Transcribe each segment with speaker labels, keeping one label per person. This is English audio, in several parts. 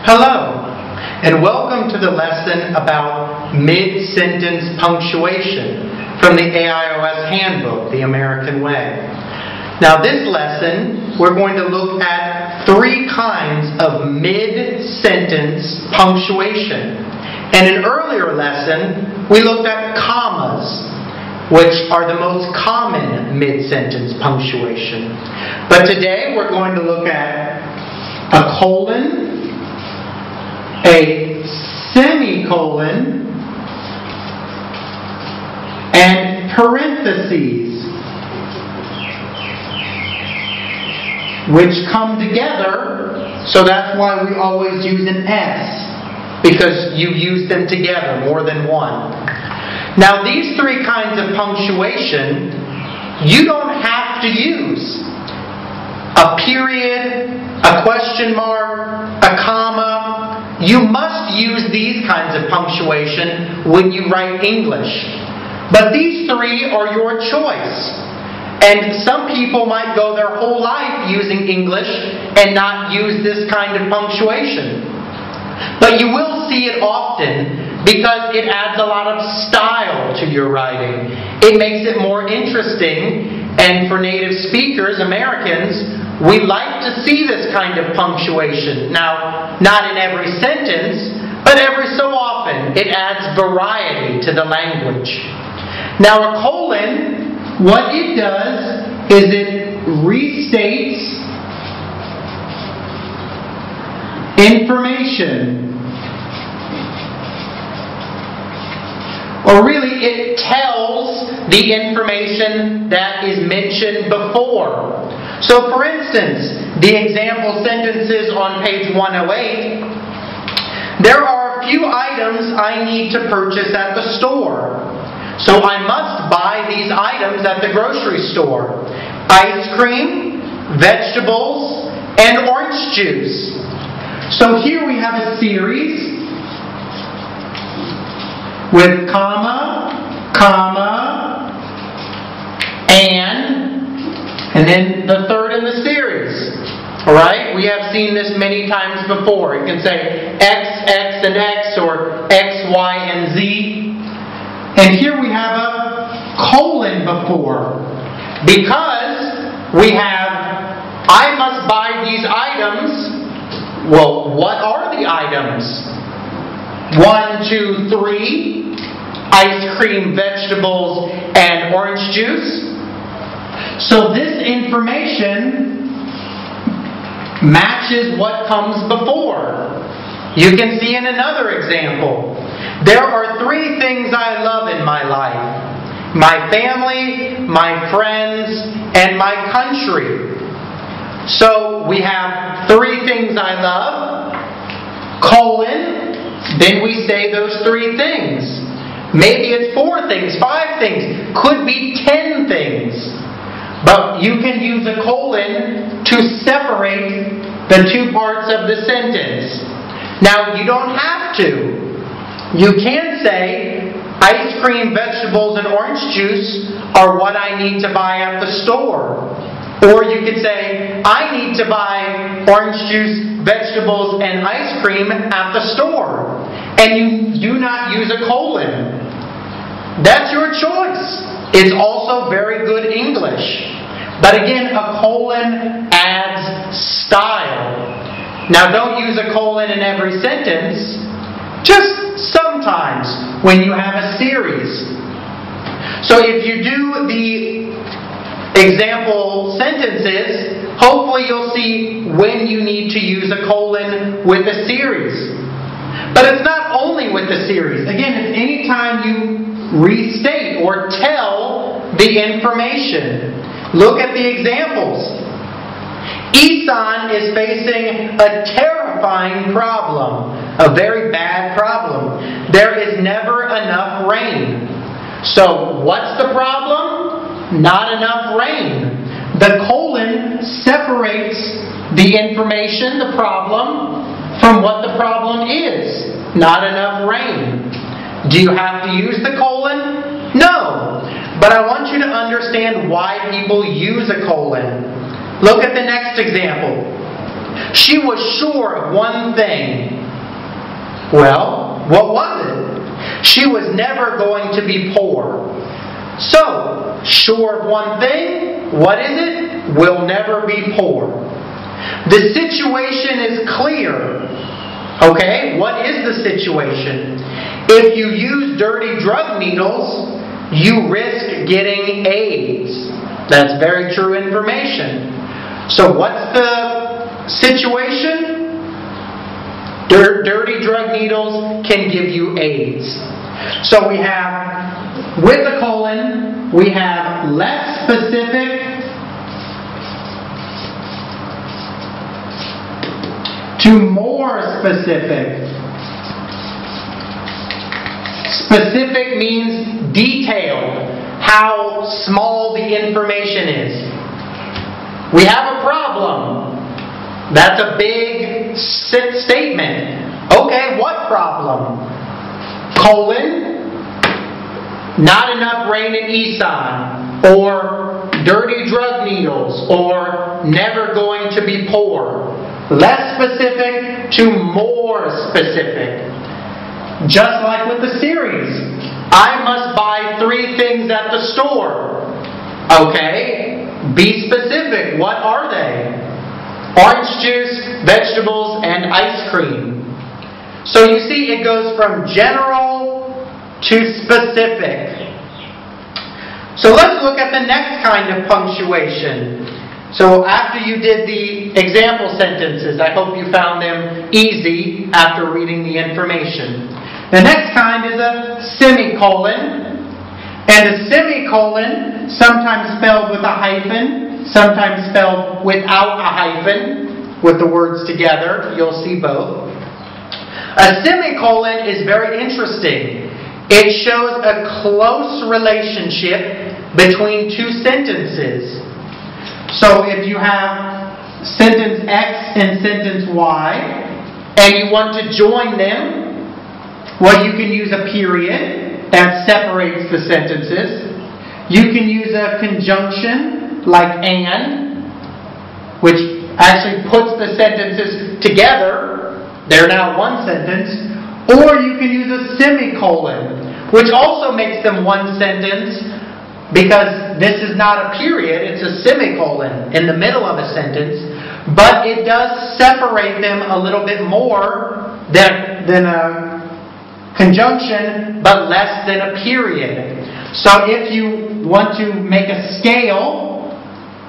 Speaker 1: Hello, and welcome to the lesson about mid-sentence punctuation from the AIOS Handbook, the American Way. Now this lesson, we're going to look at three kinds of mid-sentence punctuation. In an earlier lesson, we looked at commas, which are the most common mid-sentence punctuation. But today we're going to look at a colon, a semicolon, and parentheses, which come together, so that's why we always use an S, because you use them together, more than one. Now these three kinds of punctuation, you don't have to use a period, a question mark, a comma. You must use these kinds of punctuation when you write English. But these three are your choice. And some people might go their whole life using English and not use this kind of punctuation. But you will see it often because it adds a lot of style to your writing. It makes it more interesting, and for native speakers, Americans, we like to see this kind of punctuation. Now, not in every sentence, but every so often. It adds variety to the language. Now, a colon, what it does is it restates information. Or really, it tells the information that is mentioned before. So, for instance, the example sentences on page 108, there are a few items I need to purchase at the store. So I must buy these items at the grocery store. Ice cream, vegetables, and orange juice. So here we have a series with comma, comma, and then the third in the series. Alright? We have seen this many times before. You can say X, X, and X, or X, Y, and Z. And here we have a colon before. Because we have, I must buy these items. Well, what are the items? 1, 2, 3. Ice cream, vegetables, and orange juice. So this information matches what comes before. You can see in another example. There are 3 things I love in my life. My family, my friends, and my country. So we have 3 things I love, colon, then we say those 3 things. Maybe it's 4 things, 5 things, could be 10 things. But you can use a colon to separate the 2 parts of the sentence. Now, you don't have to. You can say, ice cream, vegetables, and orange juice are what I need to buy at the store. Or you could say, I need to buy orange juice, vegetables, and ice cream at the store. And you do not use a colon. That's your choice. It's also very good English. But again, a colon adds style. Now don't use a colon in every sentence. Just sometimes when you have a series. So if you do the example sentences, hopefully you'll see when you need to use a colon with a series. But it's not only with the series. Again, it's any time you restate or tell the information. Look at the examples. Isan is facing a terrifying problem, a very bad problem. There is never enough rain. So, what's the problem? Not enough rain. The colon separates the information, the problem, from what the problem is. Not enough rain. Do you have to use the colon? No. But I want you to understand why people use a colon. Look at the next example. She was sure of one thing. Well, what was it? She was never going to be poor. So, sure of one thing, what is it? Will never be poor. The situation is clear. Okay, what is the situation? If you use dirty drug needles, you risk getting AIDS. That's very true information. So what's the situation? Dirty drug needles can give you AIDS. So we have, with a colon, we have less specific to more specific. Specific means detailed, how small the information is. We have a problem. That's a big statement. Okay, what problem? Colon, not enough rain in Isan, or dirty drug needles, or never going to be poor. Less specific to more specific. Just like with the series. I must buy 3 things at the store. Okay, be specific. What are they? Orange juice, vegetables, and ice cream. So you see, it goes from general to specific. So let's look at the next kind of punctuation. So after you did the example sentences, I hope you found them easy after reading the information. The next kind is a semicolon. And a semicolon, sometimes spelled with a hyphen, sometimes spelled without a hyphen, with the words together. You'll see both. A semicolon is very interesting. It shows a close relationship between 2 sentences. So if you have sentence X and sentence Y, and you want to join them, well, you can use a period that separates the sentences. You can use a conjunction like and, which actually puts the sentences together. They're now one sentence. Or you can use a semicolon, which also makes them one sentence, because this is not a period, it's a semicolon in the middle of a sentence, but it does separate them a little bit more than a conjunction, but less than a period. So if you want to make a scale,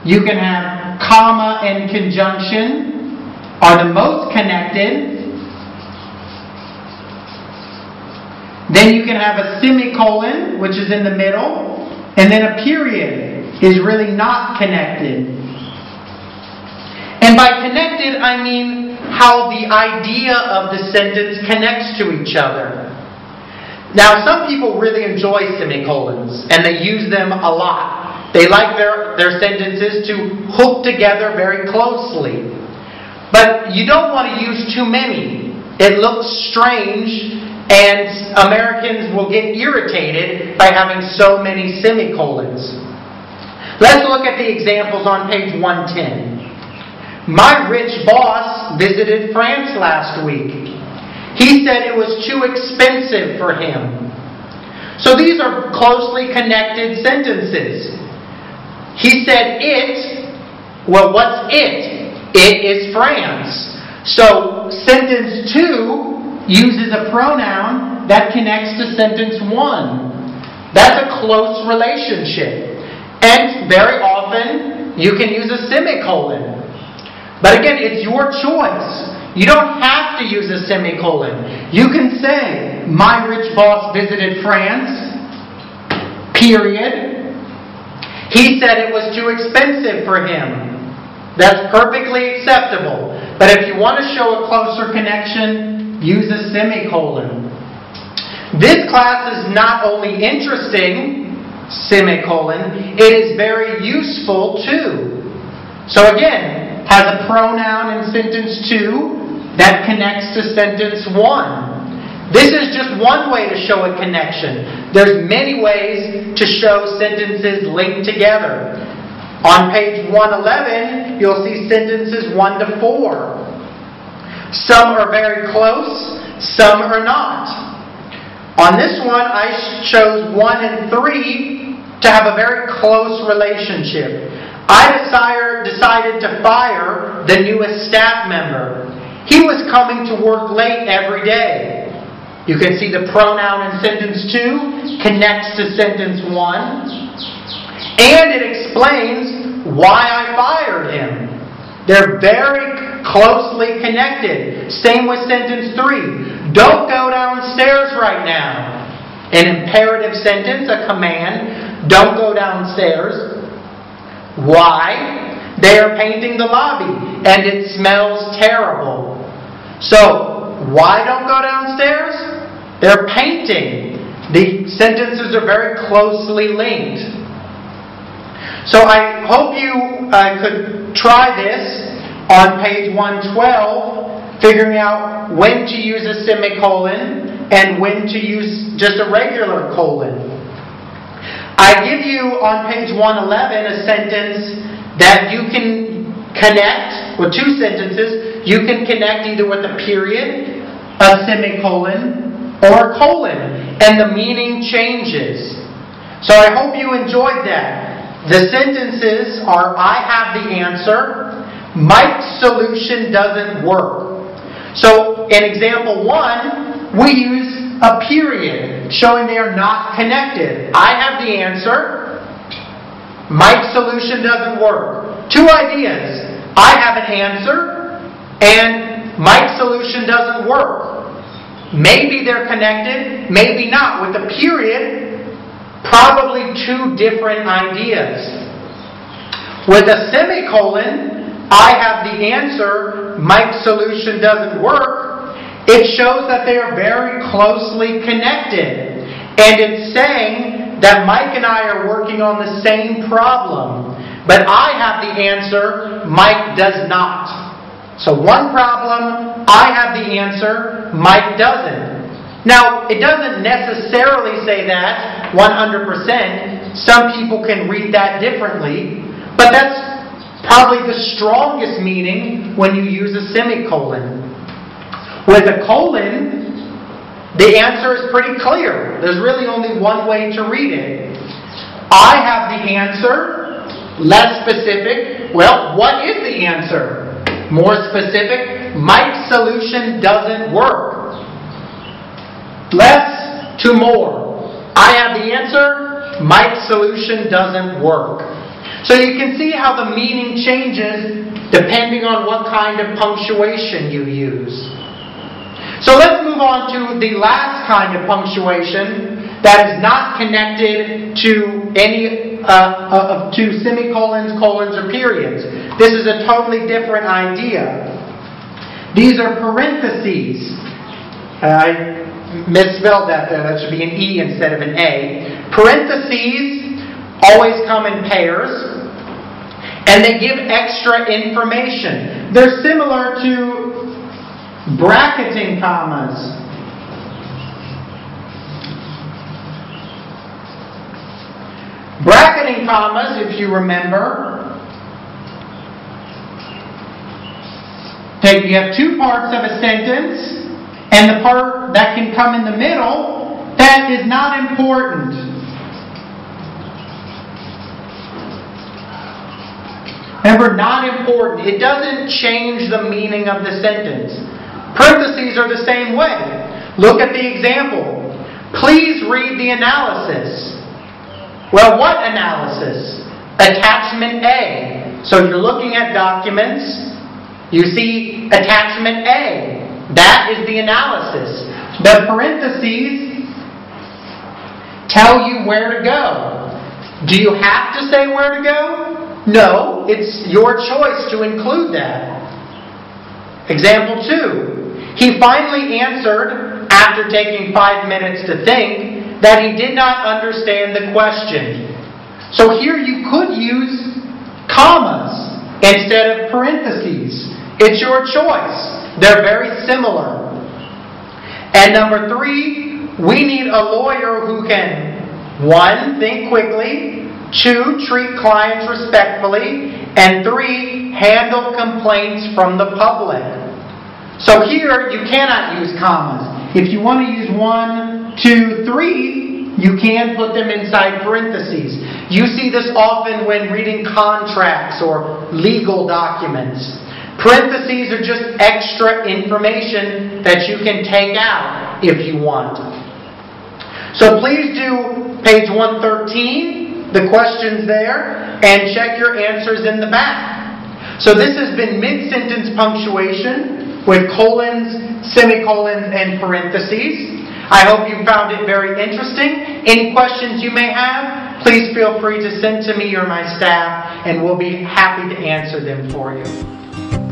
Speaker 1: you can have comma and conjunction are the most connected. Then you can have a semicolon, which is in the middle. And then a period is really not connected. And by connected, I mean how the idea of the sentence connects to each other. Now, some people really enjoy semicolons, and they use them a lot. They like their sentences to hook together very closely. But you don't want to use too many. It looks strange, and Americans will get irritated by having so many semicolons. Let's look at the examples on page 110. My rich boss visited France last week. He said it was too expensive for him. So these are closely connected sentences. He said it. Well, what's it? It is France. So sentence 2 uses a pronoun that connects to sentence 1. That's a close relationship. And very often you can use a semicolon. But again, it's your choice. You don't have to use a semicolon. You can say, my rich boss visited France, period. He said it was too expensive for him. That's perfectly acceptable. But if you want to show a closer connection, use a semicolon. This class is not only interesting, semicolon, it is very useful too. So again, has a pronoun in sentence 2 that connects to sentence 1. This is just one way to show a connection. There's many ways to show sentences linked together. On page 111, you'll see sentences 1 to 4. Some are very close, some are not. On this one, I chose 1 and 3 to have a very close relationship. I decided to fire the newest staff member. He was coming to work late every day. You can see the pronoun in sentence 2 connects to sentence 1. And it explains why I fired him. They're very closely connected. Same with sentence 3. Don't go downstairs right now. An imperative sentence, a command. Don't go downstairs. Why? They are painting the lobby and it smells terrible. So, why don't go downstairs? They're painting. The sentences are very closely linked. So I hope you could try this on page 112, figuring out when to use a semicolon and when to use just a regular colon. I give you on page 111 a sentence that you can connect, with 2 sentences, you can connect either with a period, a semicolon, or a colon, and the meaning changes. So I hope you enjoyed that. The sentences are, I have the answer, Mike's solution doesn't work. So in example 1, we use a period, showing they are not connected. I have the answer, Mike's solution doesn't work. 2 ideas. I have an answer, and Mike's solution doesn't work. Maybe they're connected, maybe not. With a period, probably 2 different ideas. With a semicolon, I have the answer, Mike's solution doesn't work. It shows that they are very closely connected. And it's saying that Mike and I are working on the same problem. But I have the answer, Mike does not. So one problem, I have the answer, Mike doesn't. Now, it doesn't necessarily say that 100%. Some people can read that differently. But that's probably the strongest meaning when you use a semicolon. With a colon, the answer is pretty clear. There's really only one way to read it. I have the answer. Less specific. Well, what is the answer? More specific. Mike's solution doesn't work. Less to more. I have the answer. Mike's solution doesn't work. So you can see how the meaning changes depending on what kind of punctuation you use. So let's move on to the last kind of punctuation that is not connected to any to semicolons, colons, or periods. This is a totally different idea. These are parentheses. I misspelled that there. That should be an E instead of an A. Parentheses always come in pairs, and they give extra information. They're similar to bracketing commas. Bracketing commas, if you remember, you have 2 parts of a sentence, and the part that can come in the middle, that is not important. Remember, not important. It doesn't change the meaning of the sentence. Parentheses are the same way. Look at the example. Please read the analysis. Well, what analysis? Attachment A. So you're looking at documents. You see attachment A. That is the analysis. The parentheses tell you where to go. Do you have to say where to go? No, it's your choice to include that. Example 2. He finally answered, after taking 5 minutes to think, that he did not understand the question. So here you could use commas instead of parentheses. It's your choice. They're very similar. And number 3, we need a lawyer who can, 1, think quickly, 2, treat clients respectfully, and 3, handle complaints from the public. So here, you cannot use commas. If you want to use 1, 2, 3, you can put them inside parentheses. You see this often when reading contracts or legal documents. Parentheses are just extra information that you can take out if you want. So please do page 113, the questions there, and check your answers in the back. So this has been mid-sentence punctuation with colons, semicolons, and parentheses. I hope you found it very interesting. Any questions you may have, please feel free to send to me or my staff, and we'll be happy to answer them for you.